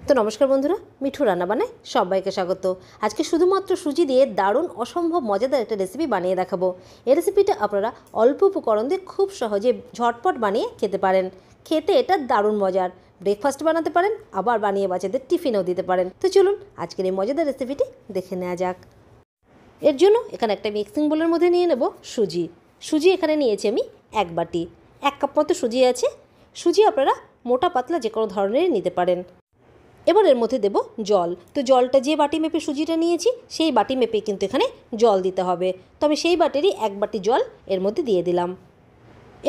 তো নমস্কার বন্ধুরা, মিঠু রান্নাবান্নায় সবাইকে স্বাগত। আজকে শুধুমাত্র সুজি দিয়ে দারুণ অসম্ভব মজাদার একটা রেসিপি বানিয়ে দেখাবো। এই রেসিপিটা আপনারা অল্প উপকরণ দিয়ে খুব সহজে ঝটপট বানিয়ে খেতে পারেন। খেতে এটা দারুণ মজার। ব্রেকফাস্ট বানাতে পারেন, আবার বানিয়ে বাচ্চাদের টিফিনেও দিতে পারেন। তো চলুন আজকের এই মজাদার রেসিপিটি দেখে নেওয়া যাক। এর জন্য এখানে একটা মিক্সিং বোলের মধ্যে নিয়ে নেব সুজি। সুজি এখানে নিয়েছি আমি 1 বাটি। 1 কাপ মতো সুজি আছে। সুজি আপনারা মোটা পাতলা যে কোনো ধরনেরই নিতে পারেন। এবার এর মধ্যে দেব জল। তো জলটা যে বাটি মেপে সুজিটা নিয়েছি সেই বাটি মেপে কিন্তু এখানে জল দিতে হবে। তো আমি সেই বাটিরই 1 বাটি জল এর মধ্যে দিয়ে দিলাম।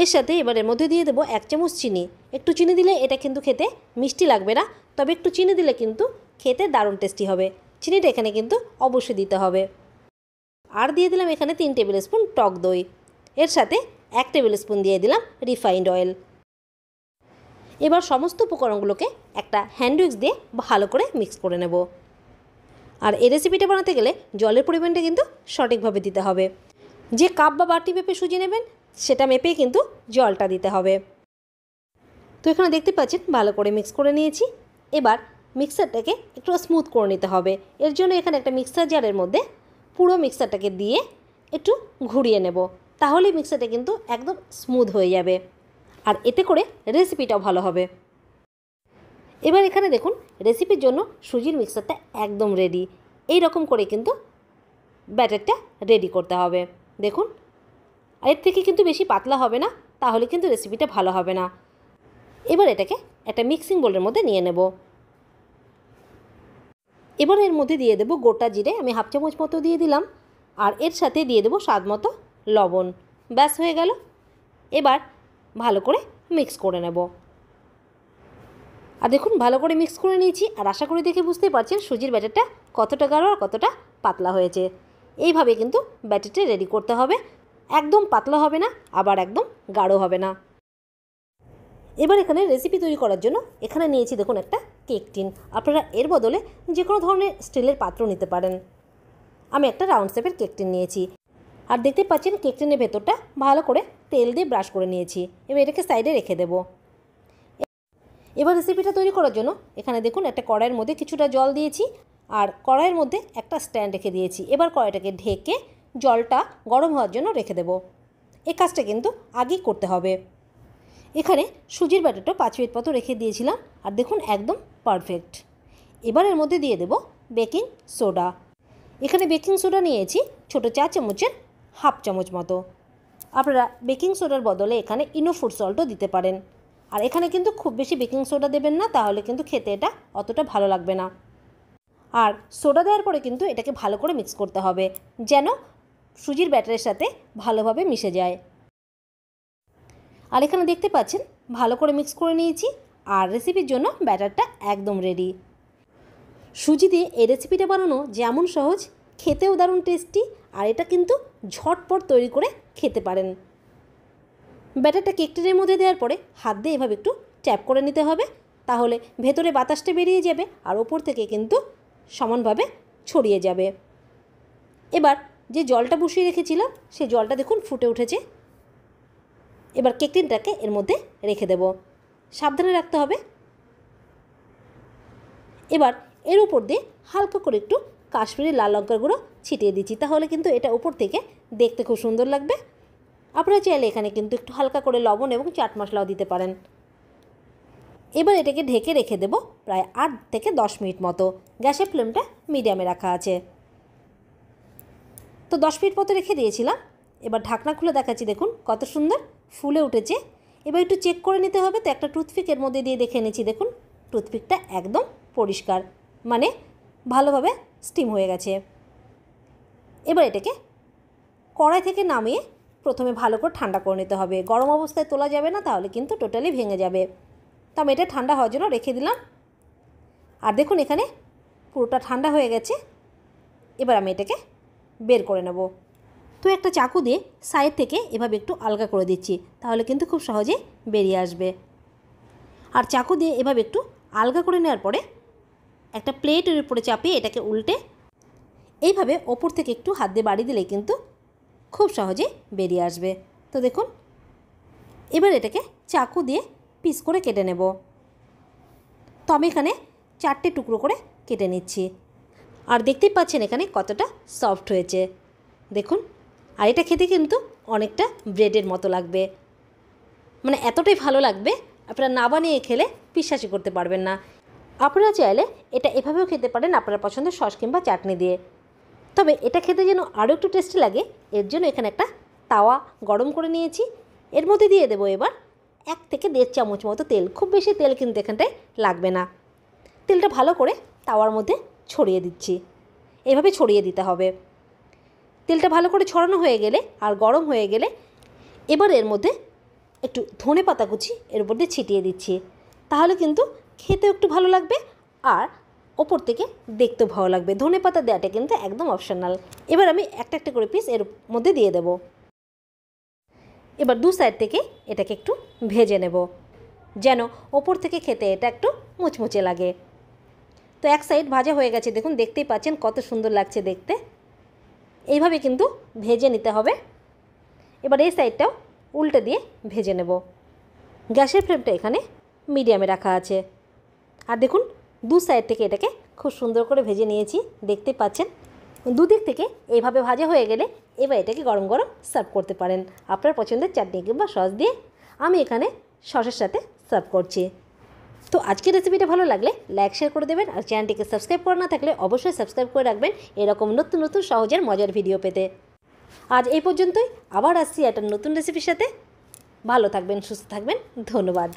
এর সাথে এবার এর মধ্যে দিয়ে দেব 1 চামচ চিনি। একটু চিনি দিলে এটা কিন্তু খেতে মিষ্টি লাগবে না, তবে একটু চিনি দিলে কিন্তু খেতে দারুণ টেস্টি হবে। চিনিটা এখানে কিন্তু অবশ্যই দিতে হবে। আর দিয়ে দিলাম এখানে 3 টেবিল স্পুন টক দই। এর সাথে 1 টেবিল স্পুন দিয়ে দিলাম রিফাইন্ড অয়েল। এবার সমস্ত উপকরণগুলোকে একটা হ্যান্ড উইক্স দিয়ে ভালো করে মিক্স করে নেব। আর এই রেসিপিটা বানাতে গেলে জলের পরিমাণটা কিন্তু সঠিকভাবে দিতে হবে। যে কাপ বা বাটি মেপে সুজি নেবেন সেটা মেপেই কিন্তু জলটা দিতে হবে। তো এখানে দেখতে পাচ্ছেন ভালো করে মিক্স করে নিয়েছি। এবার মিক্সারটাকে একটু স্মুথ করে নিতে হবে। এর জন্য এখানে একটা মিক্সার জারের মধ্যে পুরো মিক্সারটাকে দিয়ে একটু ঘুরিয়ে নেব, তাহলেই মিক্সারটা কিন্তু একদম স্মুথ হয়ে যাবে, আর এতে করে রেসিপিটাও ভালো হবে। এবার এখানে দেখুন রেসিপির জন্য সুজির মিক্সারটা একদম রেডি। এই রকম করে কিন্তু ব্যাটারটা রেডি করতে হবে। দেখুন, এর থেকে কিন্তু বেশি পাতলা হবে না, তাহলে কিন্তু রেসিপিটা ভালো হবে না। এবার এটাকে একটা মিক্সিং বোলের মধ্যে নিয়ে নেব। এবার এর মধ্যে দিয়ে দেব গোটা জিরে, আমি 1/2 চামচ মতো দিয়ে দিলাম। আর এর সাথে দিয়ে দেব স্বাদ মতো লবণ। ব্যাস হয়ে গেল। এবার ভালো করে মিক্স করে নেব। আর দেখুন ভালো করে মিক্স করে নিয়েছি। আর আশা করি দেখে বুঝতেই পারছেন সুজির ব্যাটারটা কতটা গাঢ় আর কতটা পাতলা হয়েছে। এইভাবে কিন্তু ব্যাটারটা রেডি করতে হবে। একদম পাতলা হবে না, আবার একদম গাঢ় হবে না। এবার এখানে রেসিপি তৈরি করার জন্য এখানে নিয়েছি দেখুন একটা কেক টিন। আপনারা এর বদলে যে কোনো ধরনের স্টিলের পাত্র নিতে পারেন। আমি একটা রাউন্ড শেপের কেক টিন নিয়েছি। আর দেখতে পাচ্ছেন কেক টিনের ভেতরটা ভালো করে তেল দিয়ে ব্রাশ করে নিয়েছি। এবার এটাকে সাইডে রেখে দেবো। এবার রেসিপিটা তৈরি করার জন্য এখানে দেখুন একটা কড়াইয়ের মধ্যে কিছুটা জল দিয়েছি, আর কড়াইয়ের মধ্যে একটা স্ট্যান্ড রেখে দিয়েছি। এবার কড়াইটাকে ঢেকে জলটা গরম হওয়ার জন্য রেখে দেব। এই কাজটা কিন্তু আগেই করতে হবে। এখানে সুজির ব্যাটারটা 5 মিনিট মতো রেখে দিয়েছিলাম, আর দেখুন একদম পারফেক্ট। এবার এর মধ্যে দিয়ে দেব বেকিং সোডা। এখানে বেকিং সোডা নিয়েছি ছোটো 4 চামচের 1/2 চামচ মতো। আপনারা বেকিং সোডার বদলে এখানে ইনো ফুড সল্টও দিতে পারেন। আর এখানে কিন্তু খুব বেশি বেকিং সোডা দেবেন না, তাহলে কিন্তু খেতে এটা অতটা ভালো লাগবে না। আর সোডা দেওয়ার পরে কিন্তু এটাকে ভালো করে মিক্স করতে হবে, যেন সুজির ব্যাটারের সাথে ভালোভাবে মিশে যায়। আর এখানে দেখতে পাচ্ছেন ভালো করে মিক্স করে নিয়েছি। আর রেসিপির জন্য ব্যাটারটা একদম রেডি। সুজি দিয়ে এই রেসিপিটা বানানো যেমন সহজ, খেতেও দারুণ টেস্টি। আর এটা কিন্তু ঝটপট তৈরি করে খেতে পারেন। ব্যাটারটা কেক টিনের মধ্যে দেওয়ার পরে হাত দিয়ে এভাবে একটু ট্যাপ করে নিতে হবে, তাহলে ভেতরে বাতাসটা বেরিয়ে যাবে আর ওপর থেকে কিন্তু সমানভাবে ছড়িয়ে যাবে। এবার যে জলটা বসিয়ে রেখেছিলাম সেই জলটা দেখুন ফুটে উঠেছে। এবার কেক টিনটাকে এর মধ্যে রেখে দেব। সাবধানে রাখতে হবে। এবার এর উপর দিয়ে হালকা করে একটু কাশ্মীরি লাল লঙ্কার গুঁড়ো ছিটিয়ে দিচ্ছি, তাহলে কিন্তু এটা উপর থেকে দেখতে খুব সুন্দর লাগবে। আপনারা চাইলে এখানে কিন্তু একটু হালকা করে লবণ এবং চাট মশলাও দিতে পারেন। এবার এটাকে ঢেকে রেখে দেব প্রায় 8 থেকে 10 মিনিট মতো। গ্যাসের ফ্লেমটা মিডিয়ামে রাখা আছে। তো 10 মিনিট মতো রেখে দিয়েছিলাম। এবার ঢাকনা খুলে দেখাচ্ছি, দেখুন কত সুন্দর ফুলে উঠেছে। এবার একটু চেক করে নিতে হবে। তো একটা টুথপিকের মধ্যে দিয়ে দেখে নিচ্ছি, দেখুন টুথপিকটা একদম পরিষ্কার, মানে ভালোভাবে স্টিম হয়ে গেছে। এবার এটাকে কড়াই থেকে নামিয়ে প্রথমে ভালো করে ঠান্ডা করে নিতে হবে। গরম অবস্থায় তোলা যাবে না, তাহলে কিন্তু টোটালি ভেঙে যাবে। তো আমি এটা ঠান্ডা হওয়ার জন্য রেখে দিলাম। আর দেখুন এখানে পুরোটা ঠান্ডা হয়ে গেছে। এবার আমি এটাকে বের করে নেব। তো একটা চাকু দিয়ে সাইড থেকে এভাবে একটু আলগা করে দিচ্ছি, তাহলে কিন্তু খুব সহজে বেরিয়ে আসবে। আর চাকু দিয়ে এভাবে একটু আলগা করে নেওয়ার পরে একটা প্লেটের উপরে চাপিয়ে এটাকে উল্টে এইভাবে ওপর থেকে একটু হাত দিয়ে বাড়ি দিলেই কিন্তু খুব সহজে বেরিয়ে আসবে। তো দেখুন এবার এটাকে চাকু দিয়ে পিস করে কেটে নেব। তো আমি এখানে 4টে টুকরো করে কেটে নিচ্ছি। আর দেখতেই পাচ্ছেন এখানে কতটা সফট হয়েছে দেখুন। আর এটা খেতে কিন্তু অনেকটা ব্রেডের মতো লাগবে, মানে এতটাই ভালো লাগবে আপনারা না বানিয়ে খেলে বিশ্বাসই করতে পারবেন না। আপনারা চাইলে এটা এভাবেও খেতে পারেন আপনার পছন্দের সস কিংবা চাটনি দিয়ে। তবে এটা খেতে যেন আরও একটু টেস্টি লাগে এর জন্য এখানে একটা তাওয়া গরম করে নিয়েছি। এর মধ্যে দিয়ে দেবো এবার 1 থেকে 1.5 চামচ মতো তেল। খুব বেশি তেল কিন্তু এখানটায় লাগবে না। তেলটা ভালো করে তাওয়ার মধ্যে ছড়িয়ে দিচ্ছি, এভাবে ছড়িয়ে দিতে হবে। তেলটা ভালো করে ছড়ানো হয়ে গেলে আর গরম হয়ে গেলে এবার এর মধ্যে একটু ধনেপাতা কুচি এর উপর দিয়ে ছিটিয়ে দিচ্ছি, তাহলে কিন্তু খেতেও একটু ভালো লাগবে আর ওপর থেকে দেখতেও ভালো লাগবে। ধনেপাতা দেওয়াটা কিন্তু একদম অপশনাল। এবার আমি একটা একটা করে পিস এর মধ্যে দিয়ে দেব। এবার 2 সাইড থেকে এটাকে একটু ভেজে নেব যেন ওপর থেকে খেতে এটা একটু মুচমুচে লাগে। তো এক সাইড ভাজা হয়ে গেছে দেখুন, দেখতেই পাচ্ছেন কত সুন্দর লাগছে দেখতে। এইভাবে কিন্তু ভেজে নিতে হবে। এবার এই সাইডটাও উল্টে দিয়ে ভেজে নেব। গ্যাসের ফ্লেমটা এখানে মিডিয়ামে রাখা আছে। আর দেখুন 2 সাইড থেকে এটাকে খুব সুন্দর করে ভেজে নিয়েছি, দেখতেই পাচ্ছেন। দুদিক থেকে এইভাবে ভাজা হয়ে গেলে এবার এটাকে গরম গরম সার্ভ করতে পারেন আপনার পছন্দের চাটনি কিংবা সস দিয়ে। আমি এখানে সসের সাথে সার্ভ করছি। তো আজকের রেসিপিটা ভালো লাগলে লাইক শেয়ার করে দেবেন আর চ্যানেলটিকে সাবস্ক্রাইব করা না থাকলে অবশ্যই সাবস্ক্রাইব করে রাখবেন এরকম নতুন নতুন সহজের মজার ভিডিও পেতে। আজ এই পর্যন্তই, আবার আসছি একটা নতুন রেসিপির সাথে। ভালো থাকবেন, সুস্থ থাকবেন, ধন্যবাদ।